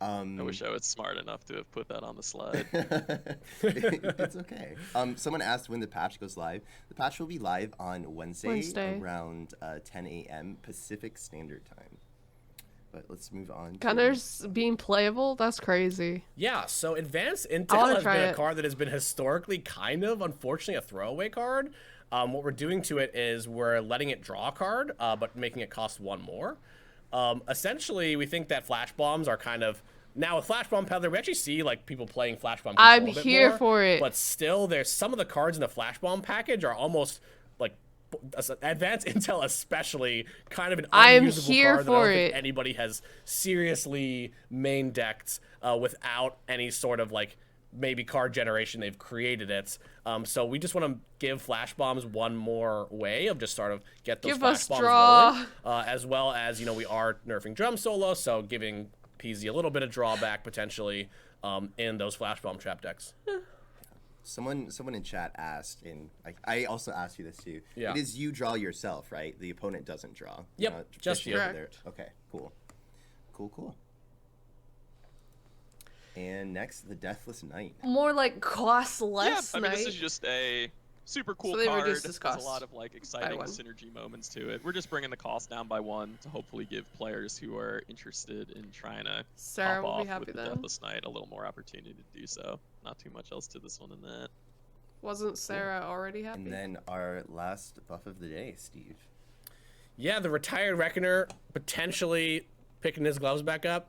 I wish I was smart enough to have put that on the slide. It's okay. Someone asked when the patch goes live. The patch will be live on Wednesday. Around 10 a.m. Pacific Standard Time. But let's move on. Gunners being playable? That's crazy. Yeah, so Advanced wanna Intel has try been a it. card that has been historically kind of, unfortunately, a throwaway card. What we're doing to it is we're letting it draw a card, but making it cost 1 more. Essentially, we think that flash bombs are kind of... Now, with Flash Bomb Peddler, we actually see like people playing Flash Bomb Control I'm a bit here more, for it. But still, there's some of the cards in the Flash Bomb package are almost like... Advanced Intel especially, kind of an I'm unusable here card that I don't for think it. anybody has seriously main decked without any sort of like maybe card generation they've created it. So we just want to give flash bombs 1 more way of just sort of get those Give flash us bombs draw. rolling, as well as we are nerfing drum solo, so giving PZ a little bit of drawback potentially in those flash bomb trap decks. Someone in chat asked, and I also asked you this too. Yeah. It is you draw yourself, right? The opponent doesn't draw. Yep, You're not just fishing you. over there. Correct. Okay, cool. And next, the Deathless Knight. More like cost Yeah, less I mean, night. this is just a super cool So they card. reduced this There's a cost lot of like exciting 1. synergy moments to it. We're just bringing the cost down by 1 to hopefully give players who are interested in trying to Sarah pop will off be happy with the then. Deathless Knight a little more opportunity to do so. Not too much else to this one than that. Wasn't Sarah already happy? And then our last buff of the day, Steve. Yeah, the Retired Reckoner potentially picking his gloves back up.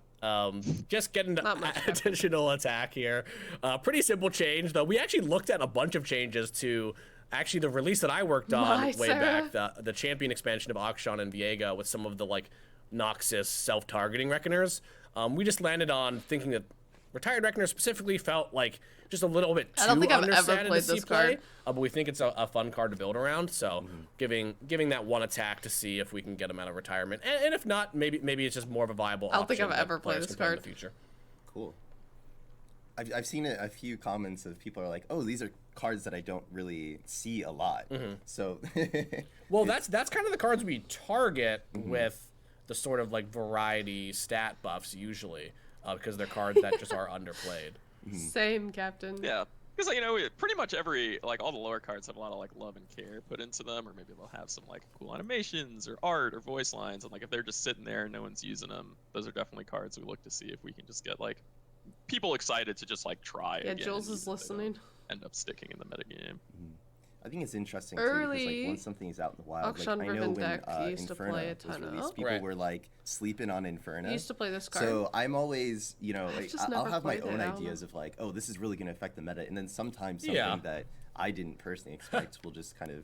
Just getting Not much the additional attack here. Pretty simple change, though. We actually looked at a bunch of changes to actually the release that I worked on My way Sarah. back, the champion expansion of Akshan and Viega with some of the like Noxus self-targeting Reckoners. We just landed on thinking that Retired Reckoner specifically felt like just a little bit too I don't think I've ever understated played to see this play. card. But we think it's a fun card to build around. So giving that 1 attack to see if we can get him out of retirement, and if not, maybe it's just more of a viable. I don't think option I've that ever played players this can play in card. the future. Cool. I've seen a few comments of people are like, oh, these are cards that I don't really see a lot. So. Well, that's kind of the cards we target with the sort of like variety stat buffs usually, because they're cards that just are underplayed. Same, Captain. Yeah. Because pretty much all the lower cards have a lot of like love and care put into them, or maybe they'll have some like cool animations or art or voice lines, and like if they're just sitting there and no one's using them, those are definitely cards we look to see if we can just get like people excited to just like try. Yeah, again, Jules even is if they don't listening. End up sticking in the metagame. I think it's interesting too because Early like once something is out in the wild, like Akshan I know Riven when deck he used to Inferno play a was ton released, of. people Right. were like sleeping on Inferno. He used to play this card. So I'm always, like, just I'll never have my played it, own I don't ideas of like, oh, this is really going to affect the meta, and then sometimes something Yeah. that I didn't personally expect will just kind of.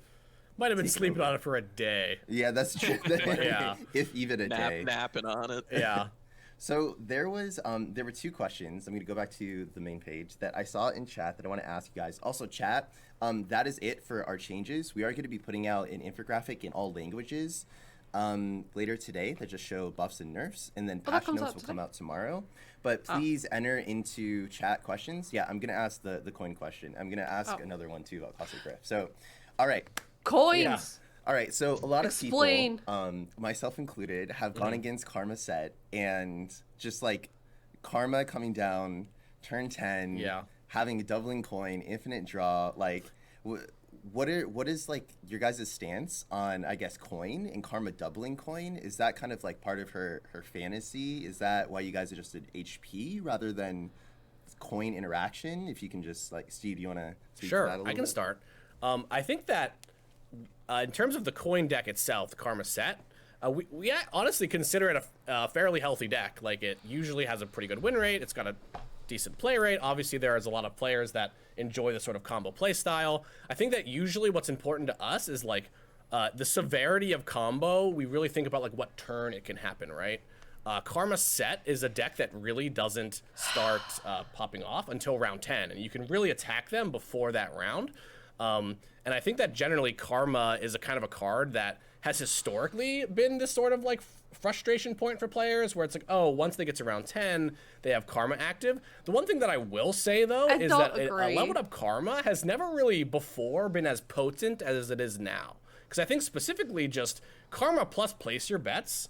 Might have been Take it sleeping over. on it for a day. Yeah, that's true. Yeah. If even a day. Napping on it. Yeah. So there were 2 questions. I'm going to go back to the main page that I saw in chat that I want to ask you guys. Also, chat, that is it for our changes. We are going to be putting out an infographic in all languages later today that just show buffs and nerfs, and then that patch comes notes out will today? come out tomorrow. But please enter into chat questions. Yeah, I'm going to ask the coin question. I'm going to ask another one too about Cosmic Rift. So, all right. Coins. Yeah. All right, so a lot Explain. of people, myself included, have gone against Karma set and just like Karma coming down, turn 10, having a doubling coin, infinite draw. Like, what is like your guys' stance on, I guess, coin and Karma doubling coin? Is that kind of like part of her fantasy? Is that why you guys adjusted HP rather than coin interaction? If you can just like, Steve, you want to speak to that a little bit? I can start. I think that in terms of the coin deck itself, the Karma set, we honestly consider it a fairly healthy deck. Like, it usually has a pretty good win rate. It's got a decent play rate. Obviously, there is a lot of players that enjoy the sort of combo play style. I think that usually what's important to us is like the severity of combo. We really think about like what turn it can happen, right? Karma set is a deck that really doesn't start popping off until round 10, and you can really attack them before that round. And I think that generally Karma is a kind of a card that has historically been this sort of like frustration point for players where it's like, oh, once they get to round 10, they have Karma active. The one thing that I will say though is that leveled up Karma has never really before been as potent as it is now. Because I think specifically just Karma plus place your bets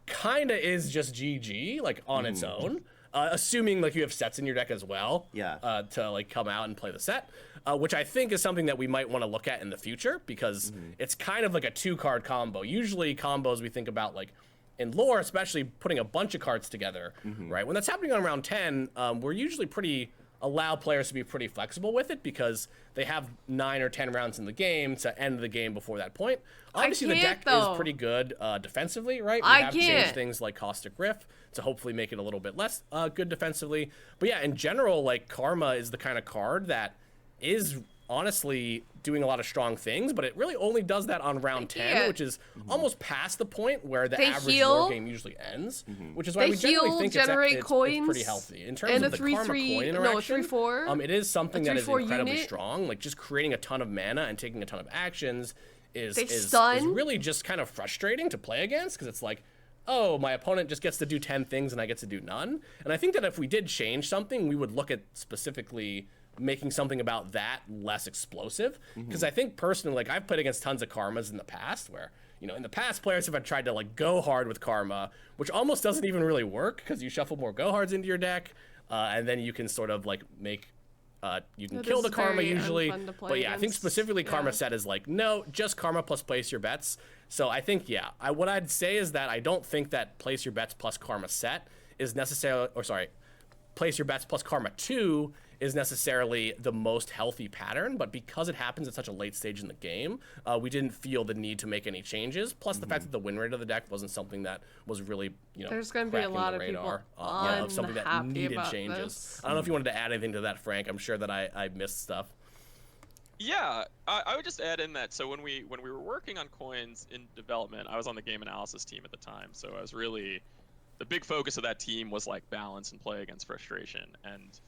kind of is just GG, like on its own. Assuming like you have sets in your deck as well, to like come out and play the set, which I think is something that we might want to look at in the future because it's kind of like a 2-card combo. Usually combos we think about like in lore, especially putting a bunch of cards together, right? When that's happening on round 10, we're usually allow players to be pretty flexible with it because they have 9 or 10 rounds in the game to end the game before that point. Obviously, the deck is pretty good defensively, right? We have changed things like Caustic Rift to hopefully make it a little bit less good defensively. But yeah, in general, like Karma is the kind of card that is honestly doing a lot of strong things, but it really only does that on round 10, which is almost past the point where the average lore game usually ends, which is why we generally think it's pretty healthy. In terms of the Karma coin interaction, it is something that is incredibly strong. Like, just creating a ton of mana and taking a ton of actions is really just kind of frustrating to play against because it's like, oh, my opponent just gets to do 10 things and I get to do none. And I think that if we did change something, we would look at specifically making something about that less explosive. Because I think personally, like, I've played against tons of Karmas in the past where, you know, in the past players have tried to like go hard with Karma, which almost doesn't even really work because you shuffle more go hards into your deck, and then you can sort of like make you can kill the Karma usually. But yeah, I think specifically Karma set is like, no, just Karma plus place your bets. So I think, yeah, what I'd say is that I don't think that place your bets plus Karma set is necessarily, or sorry, place your bets plus Karma 2 is necessarily the most healthy pattern, but because it happens at such a late stage in the game, we didn't feel the need to make any changes. Plus the fact that the win rate of the deck wasn't something that was really, you know, there's going to be a lot of people of something that needed changes. This. I don't know if you wanted to add anything to that, Frank. I'm sure that I missed stuff. Yeah, I would just add in that, so when we were working on coins in development, I was on the game analysis team at the time, so I was really, the big focus of that team was like balance and play against frustration, and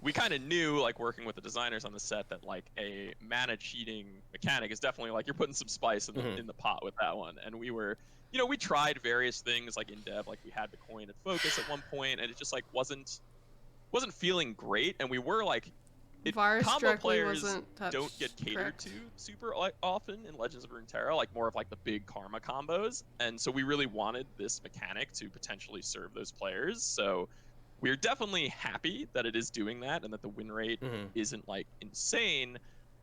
we kind of knew, like, working with the designers on the set, that like a mana cheating mechanic is definitely like you're putting some spice in the pot with that one. And we were, you know, we tried various things like in dev, like we had the coin and focus at one point, and it just like wasn't feeling great. And we were like, combo players don't get catered to super often in Legends of Runeterra, like more of like the big Karma combos. And so we really wanted this mechanic to potentially serve those players. So we're definitely happy that it is doing that and that the win rate isn't like insane.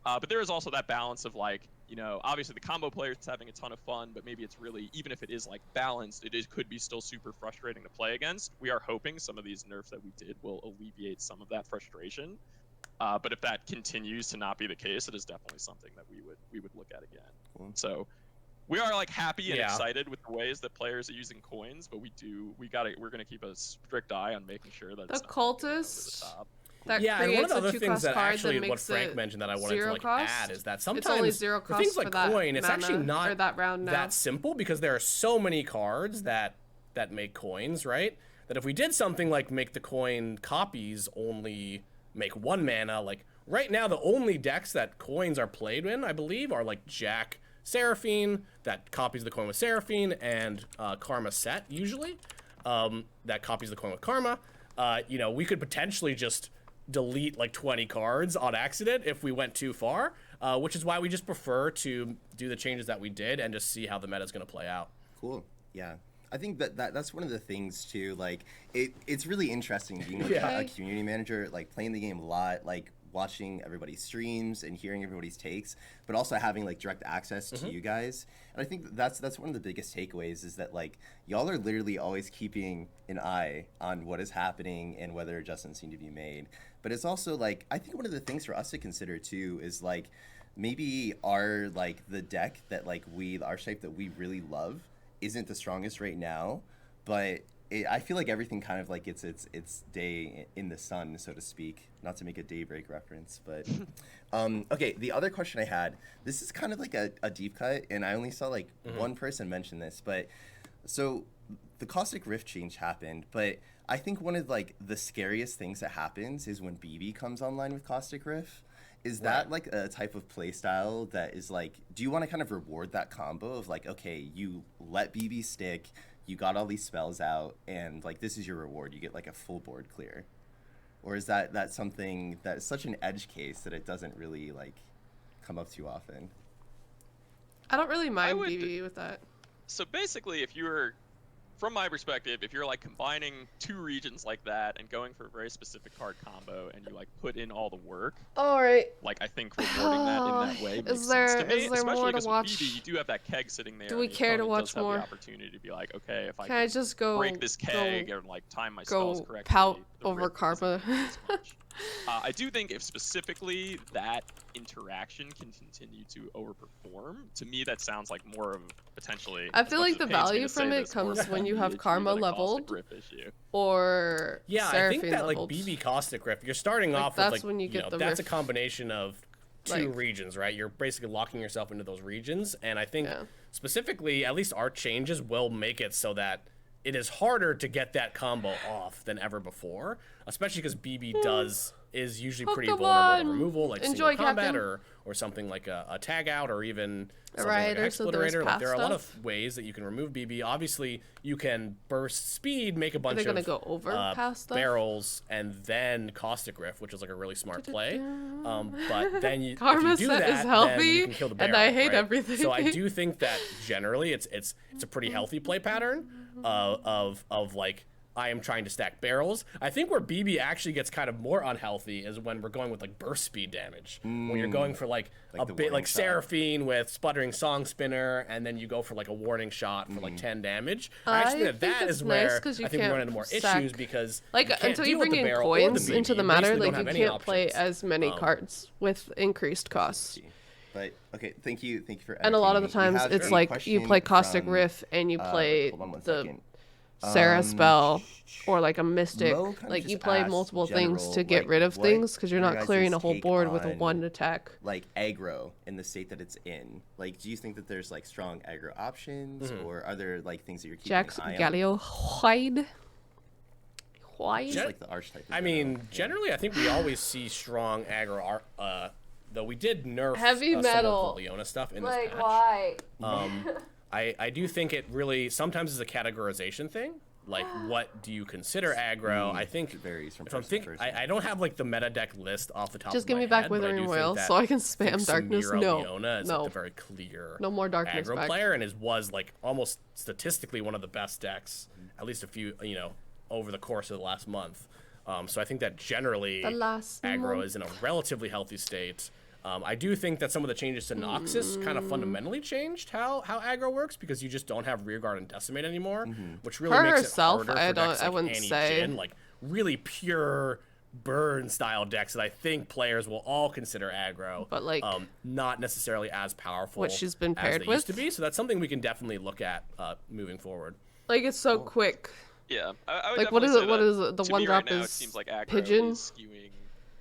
But there is also that balance of like, you know, obviously the combo players having a ton of fun, but maybe it's really, even if it is like balanced, could be still super frustrating to play against. We are hoping some of these nerfs that we did will alleviate some of that frustration. But if that continues to not be the case, it is definitely something that we would look at again. Cool. So we are like happy and excited with the ways that players are using coins, but we're gonna keep a strict eye on making sure that the cultists that and one of the other things that actually what Frank mentioned that I wanted to like add is that sometimes it's only 0 cost things like for that coin, it's actually not that simple because there are so many cards that make coins, right? That if we did something like make the coin copies only make 1 mana, like right now the only decks that coins are played in, I believe, are like Jack Seraphine, that copies the coin with Seraphine, and Karma set, usually, that copies the coin with Karma. You know, we could potentially just delete like 20 cards on accident if we went too far. which is why we just prefer to do the changes that we did and just see how the meta is going to play out. Cool. Yeah. I think that's one of the things too. Like, it's really interesting being Yeah. a community manager, like playing the game a lot, like watching everybody's streams and hearing everybody's takes, but also having like direct access to you guys. And I think that's one of the biggest takeaways is that like y'all are literally always keeping an eye on what is happening and whether adjustments need to be made. But it's also like, I think one of the things for us to consider too is like maybe our like the deck that like our shape that we really love isn't the strongest right now, but I feel like everything kind of like gets its day in the sun, so to speak. Not to make a Daybreak reference, but okay. The other question I had, this is kind of like a deep cut, and I only saw like one person mention this, but so the Caustic Rift change happened, but I think one of like the scariest things that happens is when BB comes online with Caustic Rift. Is that like a type of play style that is like, do you want to kind of reward that combo of like, okay, you let BB stick, you got all these spells out, and like this is your reward, you get like a full board clear? Or is that something that is such an edge case that it doesn't really like come up too often? I don't really mind BB with that. So basically, if you're, from my perspective, if you're like combining 2 regions like that and going for a very specific card combo and you like put in all the work, all right, like I think rewarding that in that way makes sense to me. Is there especially more because to watch? with BB, you do have that keg sitting there. Do we and the care to opponent watch does have more? the opportunity to be like, okay, if I Can I just go break this keg and like time my spells correctly, pout the over rip isn't Karma? as much. I do think if specifically that interaction can continue to overperform, to me that sounds like more of potentially. I feel like the value from it comes when you have Karma leveled or yeah, Seraphine I think that leveled. like BB Caustic Rift, you're starting off that's with like when you get the that's rift. a combination of 2 Like- regions, right? You're basically locking yourself into those regions, and I think Yeah. specifically, at least our changes will make it so that it is harder to get that combo off than ever before, especially because BB is usually pretty vulnerable to removal, like Enjoy, single combat Captain. or something like a tag out or even something Rioter, like so there's Exploderator. Like there are a lot path of ways that you can remove BB. Obviously, you can burst speed, make a bunch they gonna of go over past stuff? barrels, and then Caustic Rift, which is like a really smart play. But then if Karma you do set that, is healthy, then you can kill the barrel, and I hate right? everything. So I do think that generally it's a pretty healthy play pattern of like I am trying to stack barrels. I think where BB actually gets kind of more unhealthy is when we're going with like burst speed damage. When you're going for like a the bit warning like shot. Seraphine with Sputtering Song Spinner, and then you go for like a warning shot for like 10 damage. I actually think that it's is nice where 'cause you I think we run can't into more stack- issues because Like you can't until you deal with bring the in barrel or the coins BB. into the You matter, basically like don't you have any can't play options. as many cards with increased costs. But okay, thank you for. And a lot of the entertaining me. times We have it's a like you question play Caustic from, Rift and you play hold on one the second. Sarah spell or like a Mystic. Mo kind of Like you just play asked multiple things general, to get like, rid of what things because you're your not clearing a guys' whole take board with a on, one attack. like aggro in the state that it's in. Like, do you think that there's like strong aggro options, or are there like things that you're keeping Jax an eye on? Galio Hyde. Hyde. Just like the archetype. in I general. mean, generally, I think we always see strong aggro. Though we did nerf Heavy some of the metal. Leona stuff in this Like patch. why? I do think it really sometimes is a categorization thing. Like, what do you consider aggro? I think it varies from if I'm person to thinking, person. I don't have like the meta deck list off the top. Just of give my me back head, but I do Withering think Wail that so I can I think spam darkness. Samira No, Leona is no, like a very clear no more darkness aggro back. player, and was like almost statistically one of the best decks, at least a few over the course of the last month. So I think that generally The last aggro month. is in a relatively healthy state. I do think that some of the changes to Noxus kind of fundamentally changed how aggro works because you just don't have Rearguard and Decimate anymore, which really Her makes herself, it harder I for don't- decks I like wouldn't Annie say. Jin, like really pure burn style decks that I think players will all consider aggro, But, like, not necessarily as powerful what she's been as paired they used to with? be. So that's something we can definitely look at moving forward. Like it's so quick. Yeah, I would Like, what definitely is it- say what that is it? The to one me drop right now, is it seems like aggro Pigeon? is skewing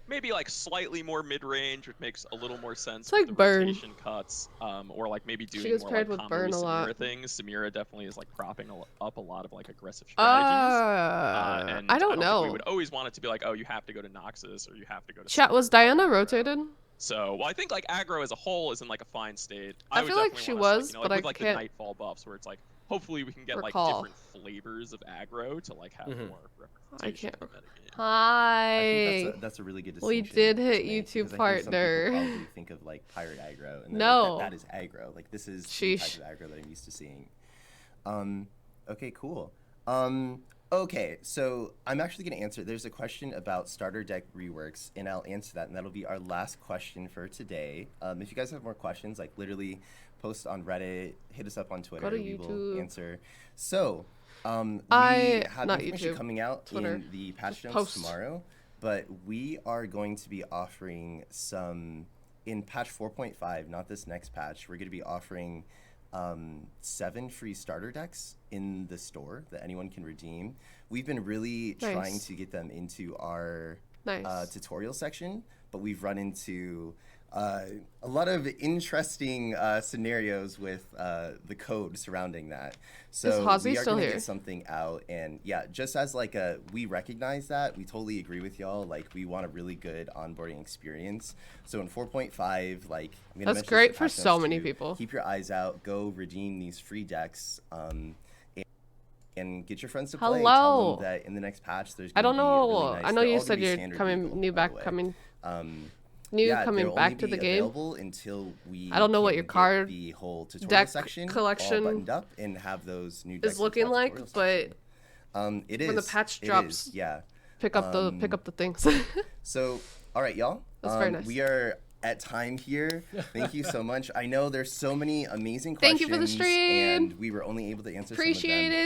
maybe like slightly more mid-range, which makes a little more sense. It's like with the Burn. rotation cuts, or like maybe doing gets more paired like with Burn combo a lot. Samira things. Samira definitely is like propping up a lot of like aggressive strategies. And I don't think know. we would always want it to be like, oh, you have to go to Noxus or you have to go to. Chat, was Samira. Diana rotated? So, well, I think like aggro as a whole is in like a fine state. I would feel like definitely she want us, was, like, but with I like can't- the Nightfall buffs where it's like hopefully we can get Recall. like different flavors of aggro to like have more representation I can't. in the metagame. Hi. I think that's a really good We distinction. did to hit make, you two, because I think some people partner. probably think of like pirate aggro, and No. that is aggro. Like this is the type Sheesh. of aggro that I'm used to seeing. Okay, cool. Okay, so I'm actually going to answer. There's a question about starter deck reworks, and I'll answer that, and that'll be our last question for today. If you guys have more questions, like literally post on Reddit, hit us up on Twitter, Go to we will YouTube. answer. So, we have not information YouTube, coming out Twitter. in the patch Just notes post. tomorrow, but we are going to be offering some, in patch 4.5, not this next patch, we're going to be offering 7 free starter decks in the store that anyone can redeem. We've been really trying Nice. to get them into our Nice. tutorial section, but we've run into a lot of interesting scenarios with the code surrounding that. So Hosby we are still going to here? get something out, and yeah, just as like we recognize that, we totally agree with y'all. Like we want a really good onboarding experience. So in 4.5, like I'm gonna That's mention great this in for patch so notes many too. people. Keep your eyes out. Go redeem these free decks. And get your friends to play. Tell Hello. them that in the next patch, there's I going don't to be a know. really nice. I know they're you all gonna said be you're standard coming people, new by back the way. coming Um, new yeah, coming they'll back only to the be game. available until we I don't know what can your get card the whole tutorial deck section collection all buttoned up and have those new decks Is into looking our like, tutorial but section. It is when the patch it drops, is, yeah. pick up the things. So, all right, y'all. That's very nice. We are at time here. Thank you so much. I know there's so many amazing Thank questions. you for the stream. And we were only able to answer Appreciate some of them. it.